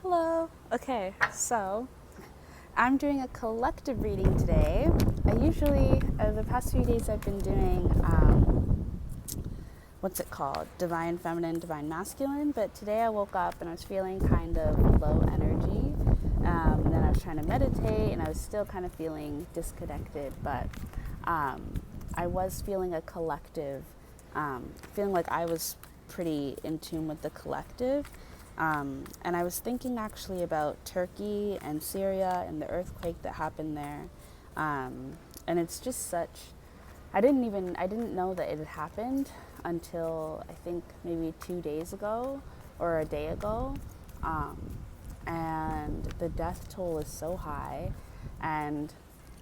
Hello. Okay, so I'm doing a collective reading today. I usually, the past few days, I've been doing, what's it called? Divine Feminine, Divine Masculine. But today I woke up and I was feeling kind of low energy. And then I was trying to meditate and I was still kind of feeling disconnected. But I was feeling a collective, feeling like I was pretty in tune with the collective. And I was thinking actually about Turkey and Syria and the earthquake that happened there. And it's just such, I didn't know that it had happened until I think maybe 2 days ago or a day ago. And the death toll is so high, and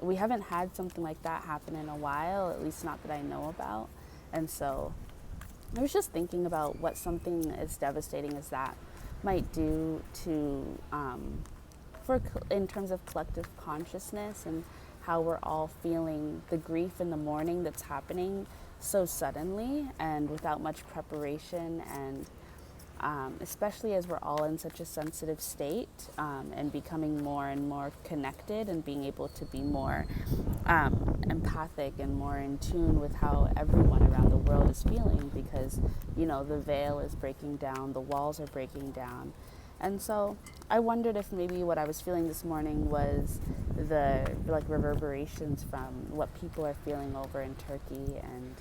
we haven't had something like that happen in a while, at least not that I know about. And so I was just thinking about what something as devastating as that might do to, in terms of collective consciousness and how we're all feeling the grief in the morning that's happening so suddenly and without much preparation, and especially as we're all in such a sensitive state, and becoming more and more connected and being able to be more empathic and more in tune with how everyone around the world is feeling, because the veil is breaking down, the walls are breaking down. And so I wondered if maybe what I was feeling this morning was the reverberations from what people are feeling over in Turkey. And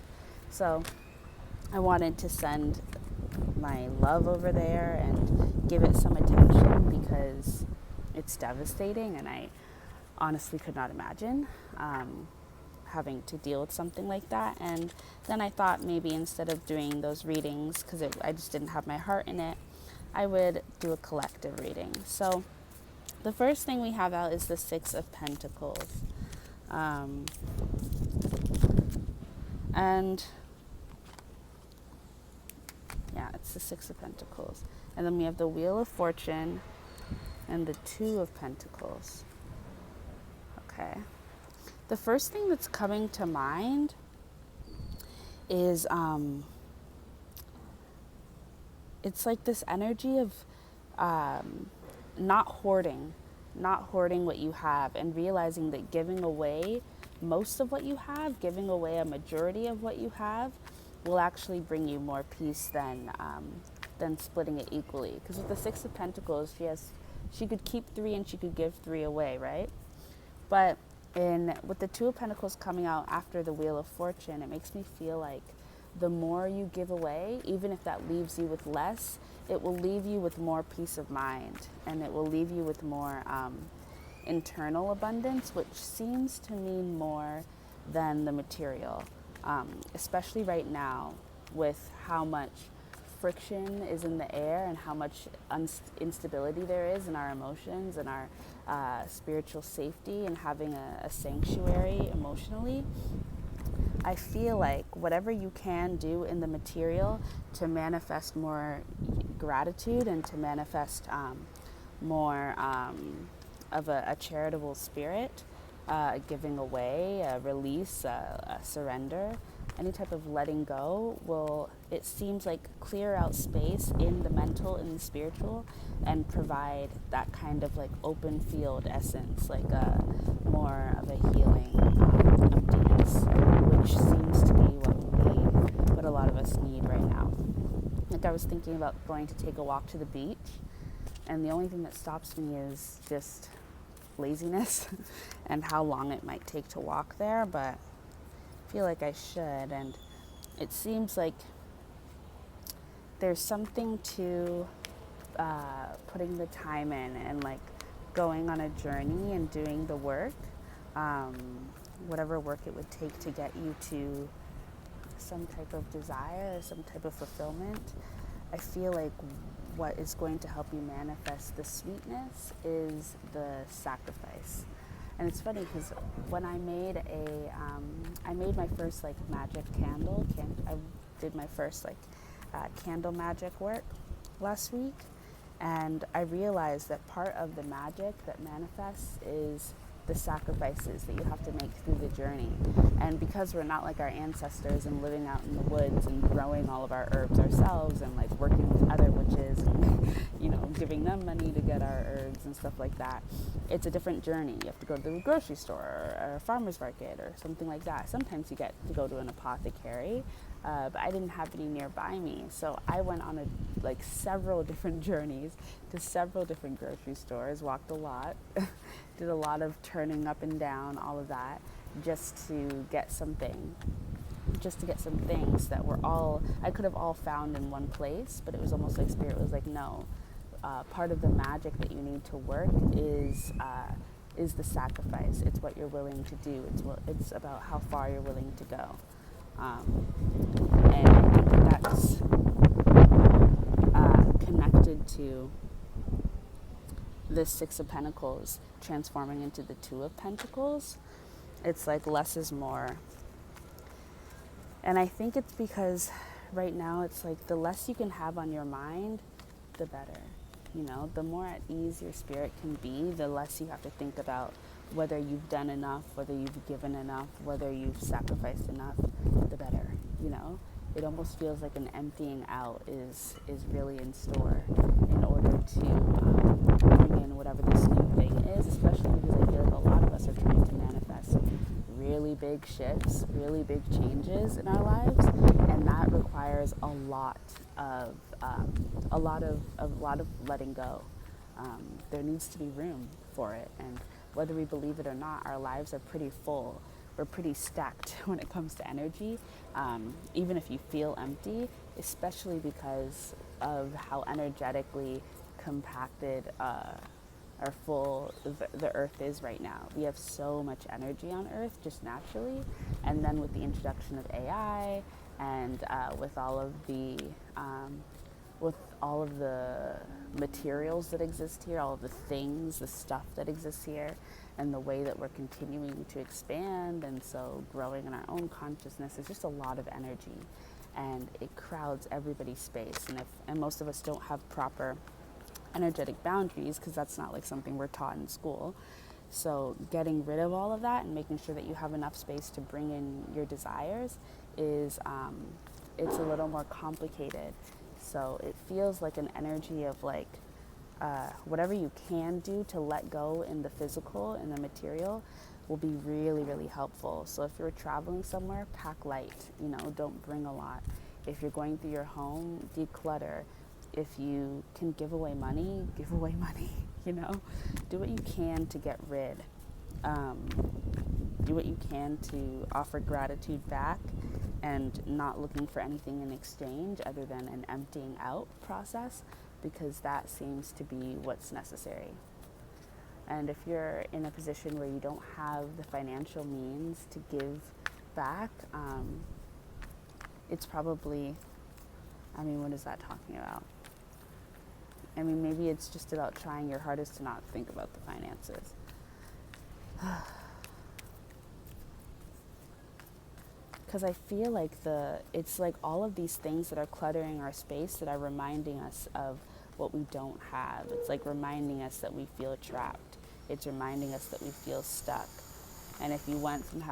so I wanted to send my love over there and give it some attention, because it's devastating, and I honestly could not imagine having to deal with something like that. And then I thought maybe instead of doing those readings, because I just didn't have my heart in it, I would do a collective reading. So the first thing we have out is the Six of Pentacles. And yeah, it's the Six of Pentacles. And then we have the Wheel of Fortune and the Two of Pentacles. Okay. The first thing that's coming to mind is it's like this energy of not hoarding what you have, and realizing that giving away most of what you have, giving away a majority of what you have, will actually bring you more peace than splitting it equally. Because with the Six of Pentacles, she could keep 3 and she could give 3 away, right? But with the Two of Pentacles coming out after the Wheel of Fortune, it makes me feel like the more you give away, even if that leaves you with less, it will leave you with more peace of mind, and it will leave you with more internal abundance, which seems to mean more than the material, especially right now with how much friction is in the air and how much instability there is in our emotions and our spiritual safety, and having a sanctuary emotionally. I feel like whatever you can do in the material to manifest more gratitude and to manifest more of a charitable spirit, giving away, a release, a surrender, any type of letting go it seems like clear out space in the mental and the spiritual, and provide that kind of like open field essence, like more of a healing emptiness, which seems to be what a lot of us need right now. Like, I was thinking about going to take a walk to the beach, and the only thing that stops me is just laziness and how long it might take to walk there, but I feel like I should. And it seems like there's something to putting the time in and like going on a journey and doing the work, whatever work it would take to get you to some type of desire, some type of fulfillment. I feel like what is going to help you manifest the sweetness is the sacrifice. And it's funny because when I made my first like magic candle, I did my first candle magic work last week, and I realized that part of the magic that manifests is the sacrifices that you have to make through the journey. And because we're not like our ancestors and living out in the woods and growing all of our herbs ourselves and like working with other witches and giving them money to get our herbs and stuff like that. It's a different journey. You have to go to the grocery store or a farmer's market or something like that. Sometimes you get to go to an apothecary, but I didn't have any nearby me. So I went on several different journeys to several different grocery stores, walked a lot, did a lot of turning up and down, all of that, just to get some things that were I could have all found in one place, but it was almost like Spirit was like, no, part of the magic that you need to work is the sacrifice. It's what you're willing to do. It's about how far you're willing to go. And I think that's connected to the Six of Pentacles transforming into the Two of Pentacles. It's like less is more. And I think it's because right now it's like the less you can have on your mind, the better. The more at ease your spirit can be, the less you have to think about whether you've done enough, whether you've given enough, whether you've sacrificed enough, the better. It almost feels like an emptying out is really in store in order to bring in whatever this new thing is, especially because I feel like a lot of us are trying to manifest really big shifts, really big changes in our lives, and that requires a lot of letting go. There needs to be room for it, and whether we believe it or not, our lives are pretty full. We're pretty stacked when it comes to energy, even if you feel empty, especially because of how energetically compacted or full the earth is right now. We have so much energy on earth just naturally, and then with the introduction of AI and with all of the materials that exist here, all of the things, the stuff that exists here, and the way that we're continuing to expand, and so growing in our own consciousness, is just a lot of energy, and it crowds everybody's space. And most of us don't have proper energetic boundaries, because that's not like something we're taught in school. So getting rid of all of that and making sure that you have enough space to bring in your desires is it's a little more complicated. So it feels like an energy of whatever you can do to let go in the physical and the material will be really, really helpful. So if you're traveling somewhere, pack light, don't bring a lot. If you're going through your home, declutter. If you can give away money, give away money, Do what you can to get rid. Do what you can to offer gratitude back and not looking for anything in exchange other than an emptying out process, because that seems to be what's necessary. And if you're in a position where you don't have the financial means to give back, it's probably, what is that talking about? Maybe it's just about trying your hardest to not think about the finances. Because I feel like it's like all of these things that are cluttering our space that are reminding us of what we don't have. It's like reminding us that we feel trapped. It's reminding us that we feel stuck. And if you went from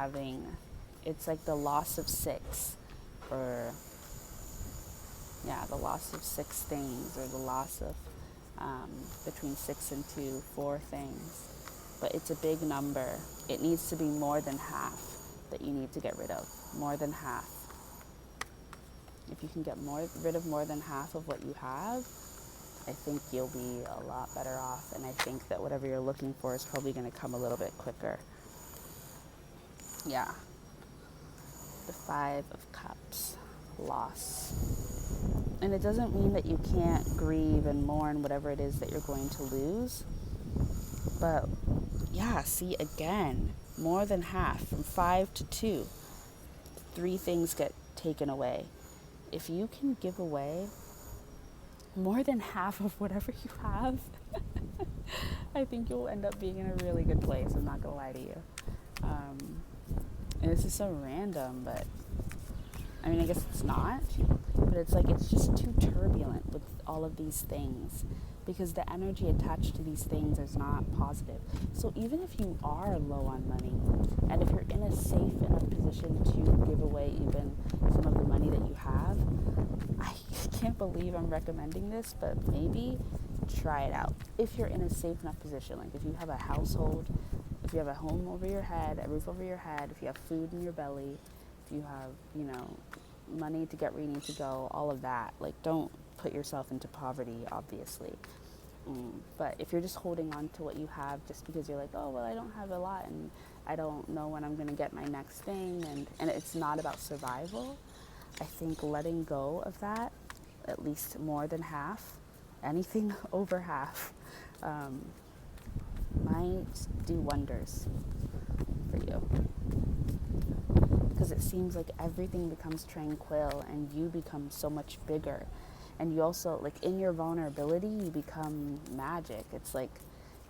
it's like the loss of six, or the loss of 6 things, or the loss of between 6 and 2, 4 things. But it's a big number. It needs to be more than half that you need to get rid of. More than half. If you can get rid of more than half of what you have, I think you'll be a lot better off. And I think that whatever you're looking for is probably going to come a little bit quicker. Yeah. The 5 of Cups. Loss. And it doesn't mean that you can't grieve and mourn whatever it is that you're going to lose. But see, again, more than half, from 5 to 2. 3 things get taken away. If you can give away more than half of whatever you have, I think you'll end up being in a really good place. I'm not going to lie to you. And this is so random, but I guess it's not. But it's like it's just too turbulent with all of these things, because the energy attached to these things is not positive. So even if you are low on money, and if you're in a safe enough position to give away even some of the money that you have, I can't believe I'm recommending this, but maybe try it out. If you're in a safe enough position, like if you have a household, if you have a home over your head, a roof over your head, if you have food in your belly, if you have, money to get where you need to go, all of that, like don't put yourself into poverty, obviously. But if you're just holding on to what you have just because you're like, oh, well, I don't have a lot and I don't know when I'm going to get my next thing, and it's not about survival, I think letting go of that, at least more than half, anything over half, might do wonders for you. Because it seems like everything becomes tranquil and you become so much bigger. And you also, like in your vulnerability, you become magic. It's like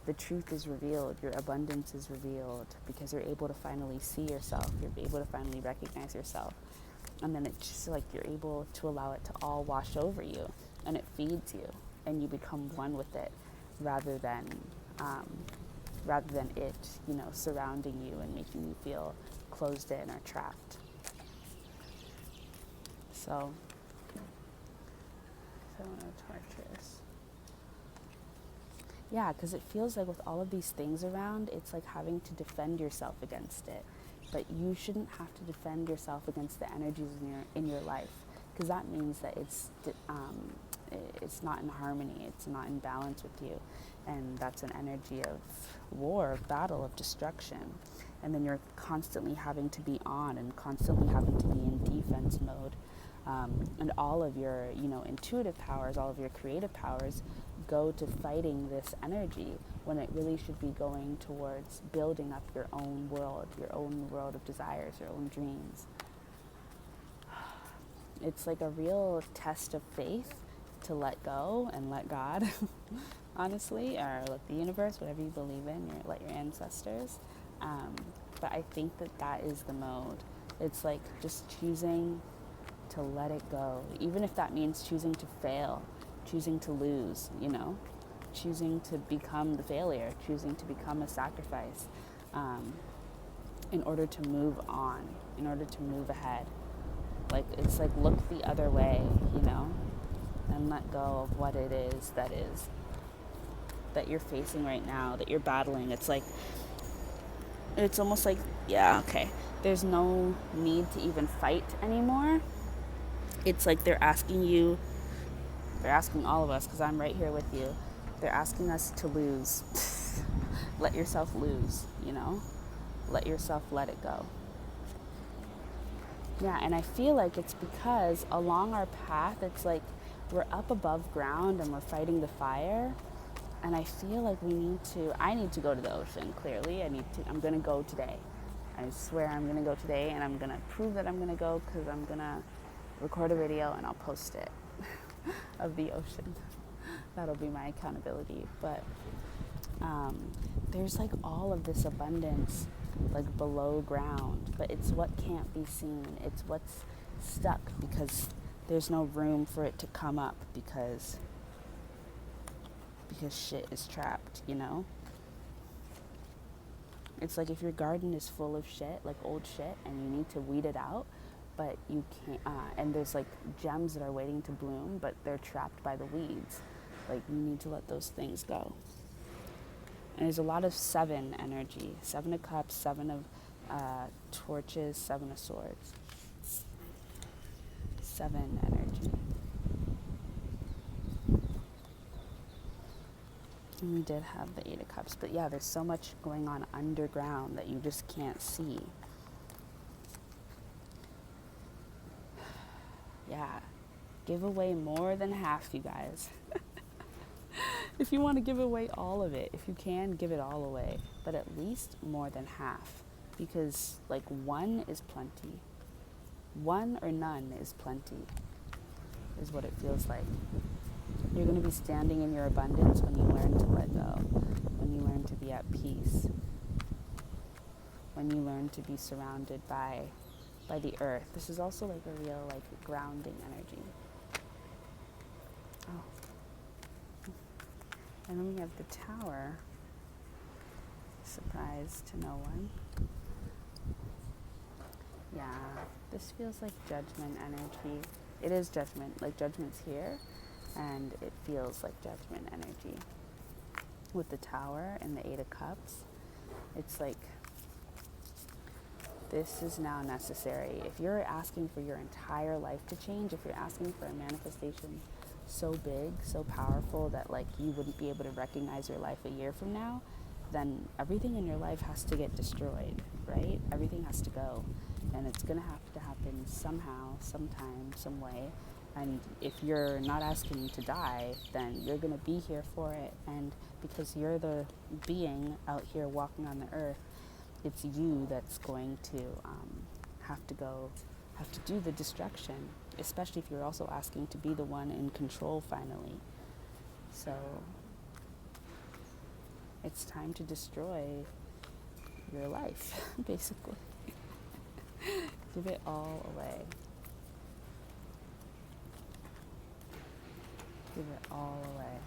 the truth is revealed, your abundance is revealed, because you're able to finally see yourself, you're able to finally recognize yourself. And then it's just like you're able to allow it to all wash over you, and it feeds you, and you become one with it, rather than it, surrounding you and making you feel closed in or trapped. So torturous. Yeah, because it feels like with all of these things around, it's like having to defend yourself against it. But you shouldn't have to defend yourself against the energies in your life, because that means that it's not in harmony, it's not in balance with you, and that's an energy of war, of battle, of destruction. And then you're constantly having to be on and constantly having to be in defense mode. And all of your, intuitive powers, all of your creative powers go to fighting this energy, when it really should be going towards building up your own world of desires, your own dreams. It's like a real test of faith to let go and let God, honestly, or let the universe, whatever you believe in, let your ancestors. But I think that is the mode. It's like just choosing to let it go, even if that means choosing to fail, choosing to lose, choosing to become the failure, choosing to become a sacrifice, in order to move on, in order to move ahead. Like, it's like look the other way, and let go of what it is that you're facing right now, that you're battling. It's almost like, there's no need to even fight anymore. It's like they're asking all of us, because I'm right here with you, they're asking us to lose. Let yourself lose, let yourself let it go. Yeah, and I feel like it's because along our path, it's like we're up above ground and we're fighting the fire. And I feel like I need to go to the ocean, clearly. I'm going to go today. I swear I'm going to go today, and I'm going to prove that I'm going to go, because I'm going to record a video and I'll post it of the ocean. That'll be my accountability. But there's like all of this abundance like below ground, but it's what can't be seen. It's what's stuck because there's no room for it to come up, because shit is trapped, It's like if your garden is full of shit, like old shit, and you need to weed it out, but you can't, and there's like gems that are waiting to bloom, but they're trapped by the weeds. Like, you need to let those things go. And there's a lot of 7 energy, 7 of cups, 7 of torches, 7 of swords. 7 energy. And we did have the 8 of cups, but yeah, there's so much going on underground that you just can't see. Yeah, give away more than half, you guys. If you want to give away all of it, if you can, give it all away, but at least more than half, because like 1 is plenty. 1 or none is plenty, is what it feels like. You're going to be standing in your abundance when you learn to let go, when you learn to be at peace, when you learn to be surrounded by the earth. This is also like a real like grounding energy. Oh. And then we have the Tower. Surprise to no one. Yeah, this feels like judgment energy. It is judgment, like judgment's here. and it feels like judgment energy. With the Tower and the Eight of Cups, it's like this is now necessary. If you're asking for your entire life to change, if you're asking for a manifestation so big, so powerful that like you wouldn't be able to recognize your life a year from now, then everything in your life has to get destroyed, right? Everything has to go. And it's going to have to happen somehow, sometime, some way. And if you're not asking to die, then you're going to be here for it. And because you're the being out here walking on the earth, it's you that's going to have to do the destruction, especially if you're also asking to be the one in control finally. So it's time to destroy your life, basically. Give it all away. Give it all away.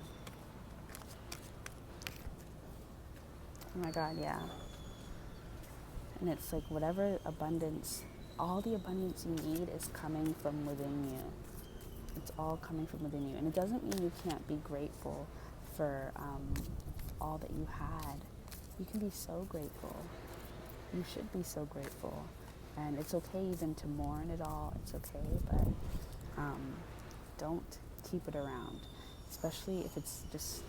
Oh my God, yeah. And it's like whatever abundance, all the abundance you need is coming from within you. It's all coming from within you. And it doesn't mean you can't be grateful for all that you had. You can be so grateful. You should be so grateful. And it's okay even to mourn it all. It's okay, but don't keep it around. Especially if it's just,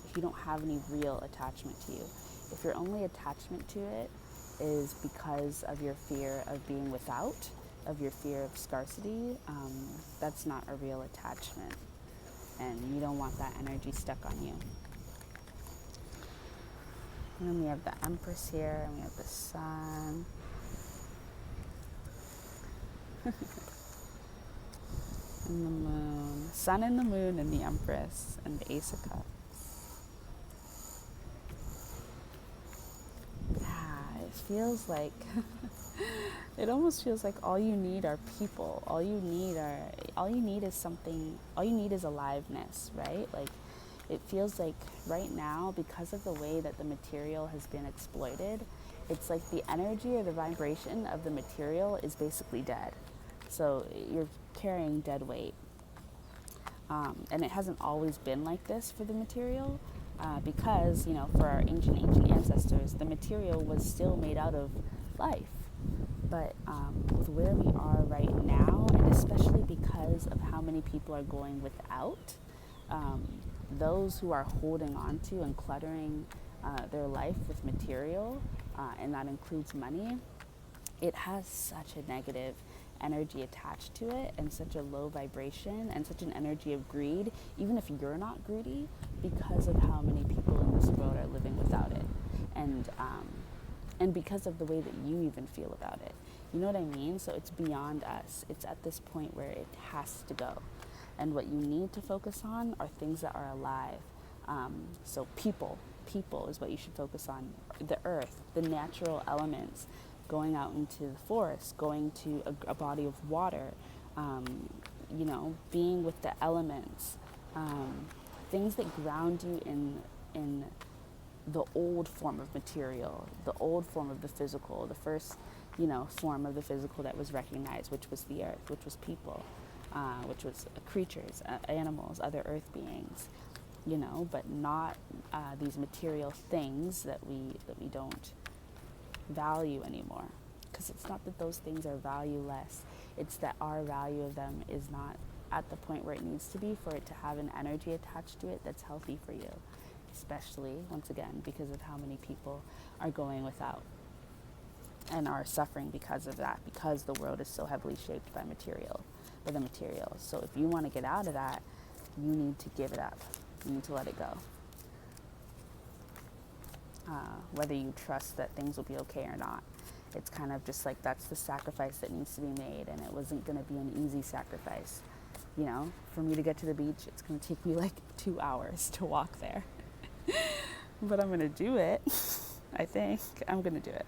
if you don't have any real attachment to you. If your only attachment to it is because of your fear of being without, of your fear of scarcity, that's not a real attachment. And you don't want that energy stuck on you. And then we have the Empress here, and we have the Sun. And the Moon. Sun and the Moon and the Empress and the Ace of Cups. Yeah, it feels like it almost feels like all you need are people. All you need is something, all you need is aliveness, right? Like it feels like right now, because of the way that the material has been exploited, it's like the energy or the vibration of the material is basically dead. So you're carrying dead weight. And it hasn't always been like this for the material, because, you know, for our ancient ancestors, the material was still made out of life. But with where we are right now, and especially because of how many people are going without, those who are holding on to and cluttering their life with material, and that includes money, it has such a negative energy attached to it, and such a low vibration, and such an energy of greed, even if you're not greedy, because of how many people in this world are living without it, and because of the way that you even feel about it. You know what I mean? So it's beyond us. It's at this point where it has to go. And what you need to focus on are things that are alive. So people is what you should focus on. The earth, the natural elements, going out into the forest, going to a body of water, you know, being with the elements, things that ground you in the old form of material, the old form of the physical, the first, you know, form of the physical that was recognized, which was the earth, which was people, which was creatures, animals, other earth beings, you know, but not these material things that we don't value anymore. Because it's not that those things are valueless, it's that our value of them is not at the point where it needs to be for it to have an energy attached to it that's healthy for you, especially, once again, because of how many people are going without and are suffering because of that, because the world is so heavily shaped by the material. So if you want to get out of that, you need to give it up. You need to let it go. Whether you trust that things will be okay or not. It's kind of just like that's the sacrifice that needs to be made, and it wasn't going to be an easy sacrifice. You know, for me to get to the beach, it's going to take me like 2 hours to walk there. But I'm going to do it. I think I'm going to do it.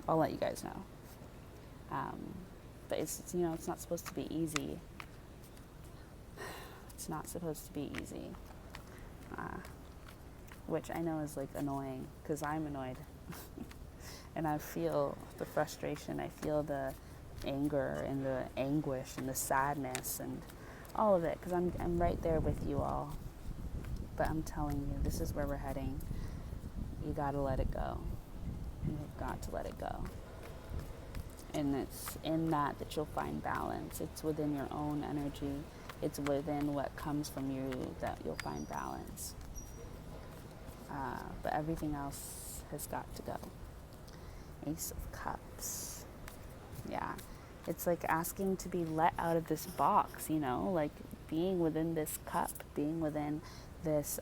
I'll let you guys know. But it's, you know, it's not supposed to be easy. It's not supposed to be easy. Which I know is like annoying, because I'm annoyed. And I feel the frustration, I feel the anger and the anguish and the sadness, and all of it, because I'm right there with you all. But I'm telling you, this is where we're heading. You gotta let it go. You've got to let it go. And it's in that you'll find balance. It's within your own energy. It's within what comes from you that you'll find balance. But everything else has got to go. Ace of Cups. Yeah. It's like asking to be let out of this box, like being within this cup, being within this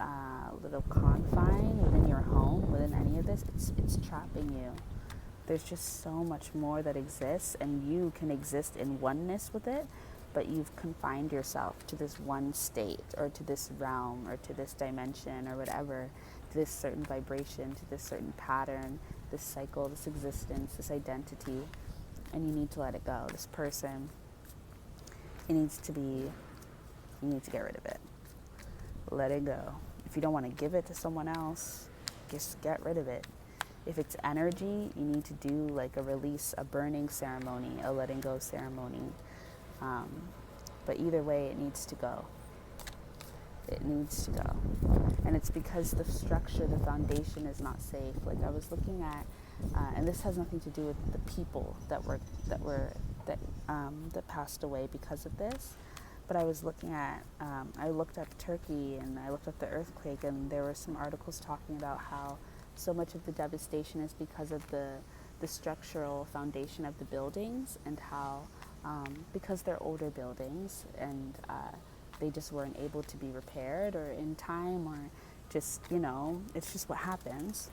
little confine, within your home, within any of this. It's trapping you. There's just so much more that exists, and you can exist in oneness with it, but you've confined yourself to this one state, or to this realm, or to this dimension, or whatever, to this certain vibration, to this certain pattern, this cycle, this existence, this identity, and you need to let it go. This person, you need to get rid of it. Let it go. If you don't want to give it to someone else, just get rid of it. If it's energy, you need to do like a release, a burning ceremony, a letting go ceremony. But either way, it needs to go. It needs to go. And it's because the structure, the foundation is not safe. Like I was looking at, and this has nothing to do with the people that passed away because of this. But I was looking at, I looked up Turkey, and I looked up the earthquake, and there were some articles talking about how so much of the devastation is because of the structural foundation of the buildings, and how because they're older buildings, and they just weren't able to be repaired or in time, or just, it's just what happens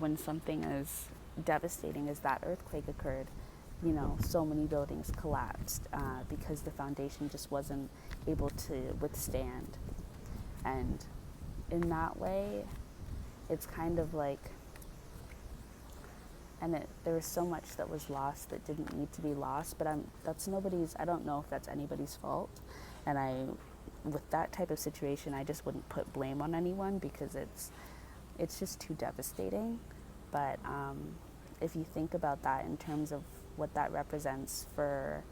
when something as devastating as that earthquake occurred. So many buildings collapsed because the foundation just wasn't able to withstand. And in that way, it's kind of like, and there was so much that was lost that didn't need to be lost, but I don't know if that's anybody's fault. And with that type of situation, I just wouldn't put blame on anyone, because it's just too devastating. But if you think about that in terms of what that represents for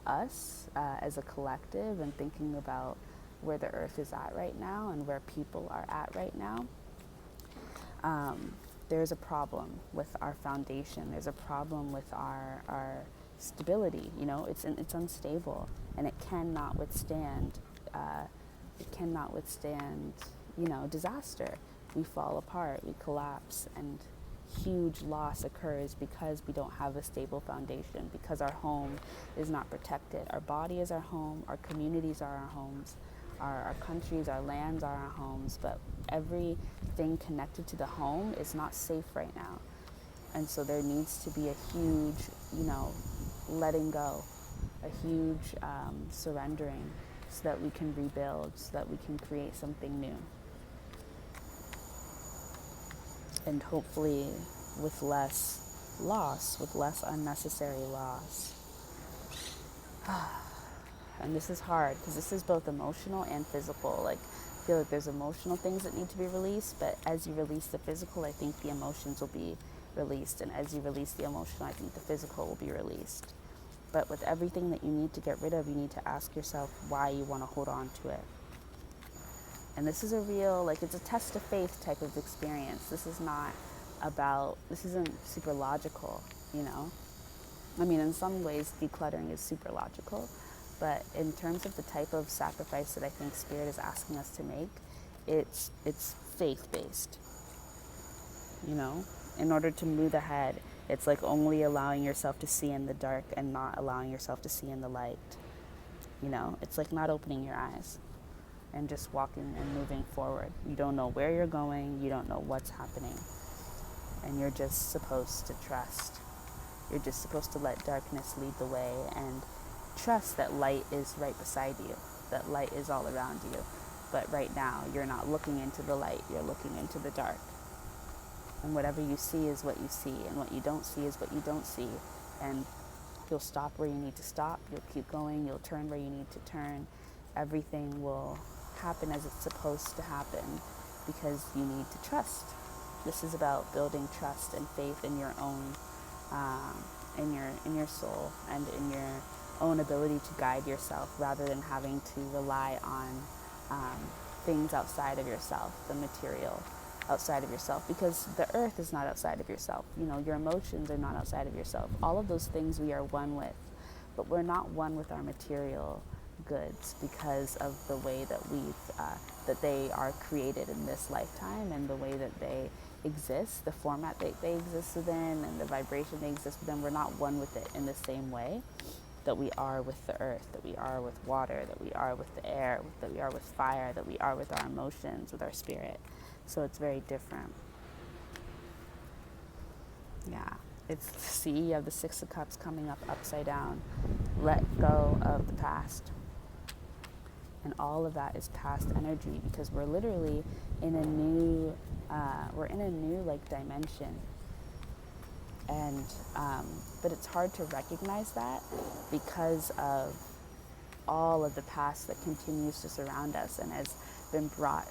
us as a collective, and thinking about where the earth is at right now and where people are at right now, there's a problem with our foundation. There's a problem with our stability. It's unstable, and it cannot withstand disaster. We fall apart, we collapse, and huge loss occurs because we don't have a stable foundation, because our home is not protected. Our body is our home, our communities are our homes, our countries, our lands are our homes, but everything connected to the home is not safe right now. And so there needs to be a huge, letting go, a huge surrendering, so that we can rebuild, so that we can create something new. And hopefully with less loss, with less unnecessary loss. And this is hard, because this is both emotional and physical. Like, I feel like there's emotional things that need to be released, but as you release the physical, I think the emotions will be released. And as you release the emotional, I think the physical will be released. But with everything that you need to get rid of, you need to ask yourself why you want to hold on to it. And this is a real, it's a test of faith type of experience. This isn't super logical, I mean, in some ways, decluttering is super logical, but in terms of the type of sacrifice that I think Spirit is asking us to make, it's faith-based, In order to move ahead, it's like only allowing yourself to see in the dark and not allowing yourself to see in the light, It's like not opening your eyes and just walking and moving forward. You don't know where you're going, you don't know what's happening, and you're just supposed to trust. You're just supposed to let darkness lead the way and trust that light is right beside you, that light is all around you. But right now, you're not looking into the light, you're looking into the dark. And whatever you see is what you see, and what you don't see is what you don't see. And you'll stop where you need to stop, you'll keep going, you'll turn where you need to turn. Everything will happen as it's supposed to happen, because you need to trust. This is about building trust and faith in your own, in your soul, and in your own ability to guide yourself rather than having to rely on things outside of yourself, the material outside of yourself, because the earth is not outside of yourself. Your emotions are not outside of yourself. All of those things we are one with, but we're not one with our material goods because of the way that that they are created in this lifetime, and the way that they exist, the format that they exist within, and the vibration they exist within. We're not one with it in the same way that we are with the earth, that we are with water, that we are with the air, that we are with fire, that we are with our emotions, with our spirit. So it's very different. Yeah. See, you have the Six of Cups coming up upside down. Let go of the past. And all of that is past energy, because we're literally in a new, dimension. And, but it's hard to recognize that because of all of the past that continues to surround us and has been brought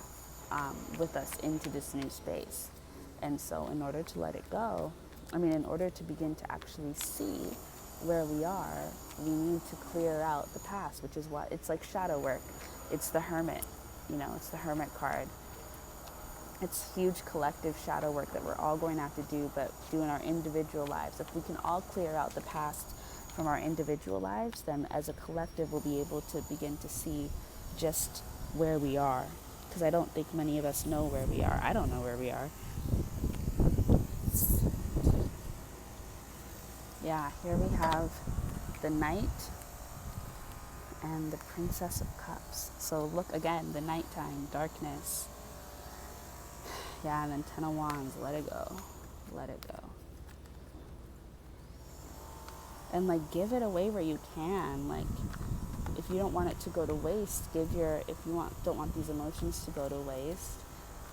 with us into this new space. And so in order to let it go, in order to begin to actually see where we are, we need to clear out the past, which is what, it's like shadow work. It's the Hermit, it's the Hermit card. It's huge collective shadow work that we're all going to have to do, but do in our individual lives. If we can all clear out the past from our individual lives, then as a collective we'll be able to begin to see just where we are. Because I don't think many of us know where we are. I don't know where we are. Yeah, here we have the Knight and the Princess of Cups. So look again, the nighttime, darkness. Yeah, and then Ten of Wands, let it go. Let it go. And give it away where you can. If you don't want it to go to waste, if you don't want these emotions to go to waste,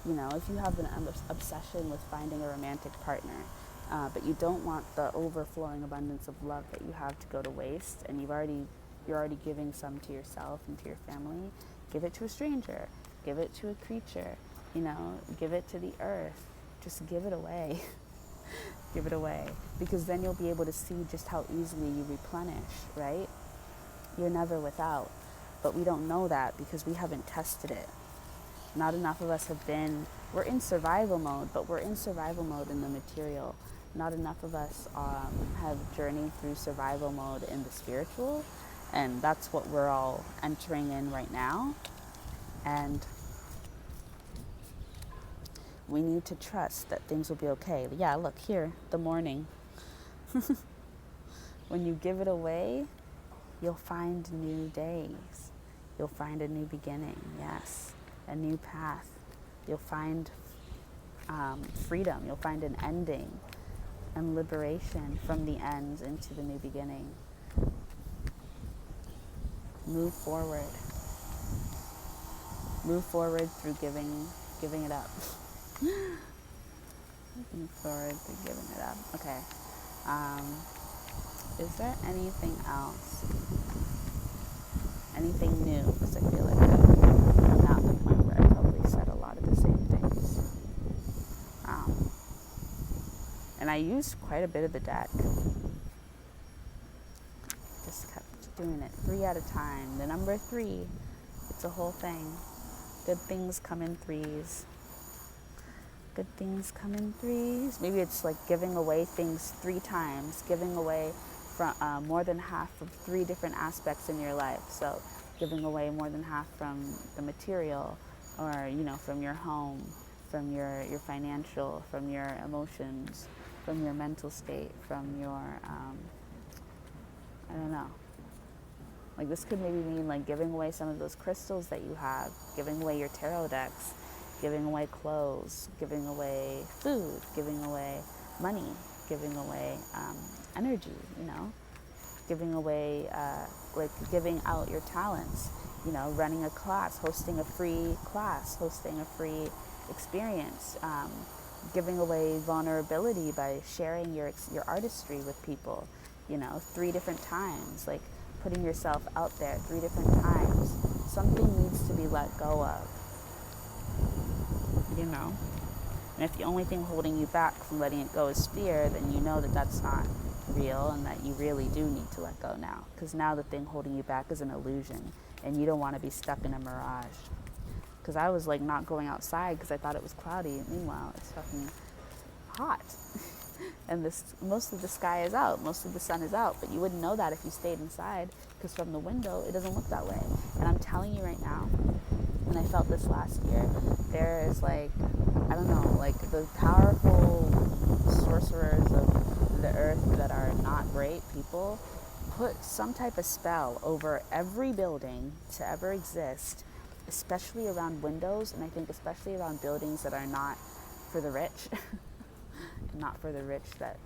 if you have an obsession with finding a romantic partner, but you don't want the overflowing abundance of love that you have to go to waste, and you're already giving some to yourself and to your family, give it to a stranger, give it to a creature, give it to the earth. Just give it away. Give it away. Because then you'll be able to see just how easily you replenish, right? You're never without. But we don't know that because we haven't tested it. Not enough of us we're in survival mode, but we're in survival mode in the material. Not enough of us have journeyed through survival mode in the spiritual. And that's what we're all entering in right now. And we need to trust that things will be okay. Yeah, look here, the morning. When you give it away, you'll find new days. You'll find a new beginning, yes, a new path. You'll find freedom. You'll find an ending and liberation from the ends into the new beginning. Move forward. Move forward through giving it up. Looking forward to giving it up. Okay. Is there anything else? Anything new? Because I feel like I'm now at the point where I probably said a lot of the same things. And I used quite a bit of the deck. Just kept doing it 3 at a time. The number 3, it's a whole thing. Good things come in threes. Good things come in threes. Maybe it's like giving away things 3 times, giving away from more than half of 3 different aspects in your life. So giving away more than half from the material, or from your home, from your financial, from your emotions, from your mental state, from your I don't know. Like this could maybe mean like giving away some of those crystals that you have, giving away your tarot decks, giving away clothes, giving away food, giving away money, giving away energy, giving away, giving out your talents, running a class, hosting a free class, hosting a free experience, giving away vulnerability by sharing your artistry with people, 3 different times, like putting yourself out there 3 different times. Something needs to be let go of. And if the only thing holding you back from letting it go is fear, then you know that that's not real and that you really do need to let go now. Because now the thing holding you back is an illusion and you don't want to be stuck in a mirage. Because I was like not going outside because I thought it was cloudy. Meanwhile, it's fucking hot. And most of the sky is out, most of the sun is out, but you wouldn't know that if you stayed inside because from the window it doesn't look that way. And I'm telling you right now, and I felt this last year, there is like, I don't know, like the powerful sorcerers of the earth that are not great people put some type of spell over every building to ever exist, especially around windows, and I think especially around buildings that are not for the rich. Not for the rich that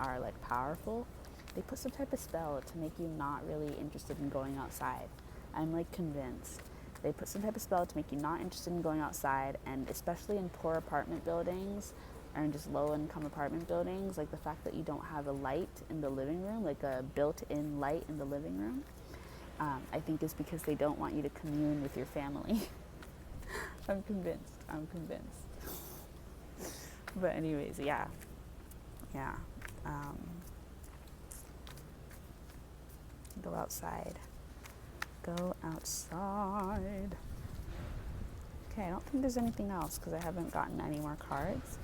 are like powerful. They put some type of spell to make you not really interested in going outside. I'm like convinced. They put some type of spell to make you not interested in going outside, and especially in poor apartment buildings or in just low income apartment buildings, like the fact that you don't have a light in the living room, like a built-in light in the living room, I think is because they don't want you to commune with your family. I'm convinced. But anyways, yeah. Go outside. Okay, I don't think there's anything else because I haven't gotten any more cards.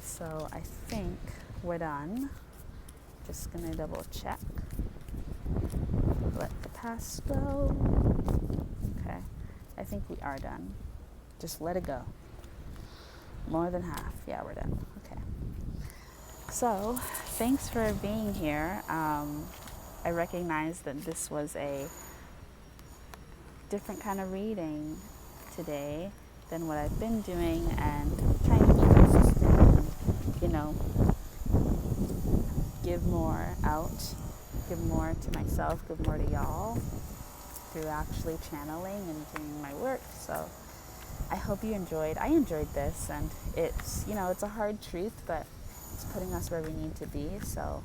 So I think we're done. Just gonna double check. Let the past go. Okay, I think we are done. Just let it go. More than half. Yeah, we're done. Okay. So, thanks for being here. I recognize that this was a different kind of reading today than what I've been doing, and trying to be consistent and, give more out, give more to myself, give more to y'all through actually channeling and doing my work. So I hope you enjoyed. I enjoyed this, and it's, it's a hard truth, but it's putting us where we need to be. So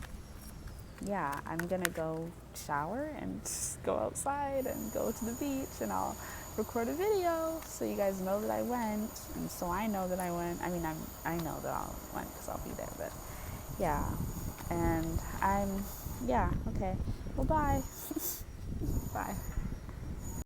yeah, I'm gonna go shower and go outside and go to the beach, and I'll record a video so you guys know that I went, and so I know that I went. I mean, I know that I went because I'll be there, but yeah, and okay. Well, bye. Bye.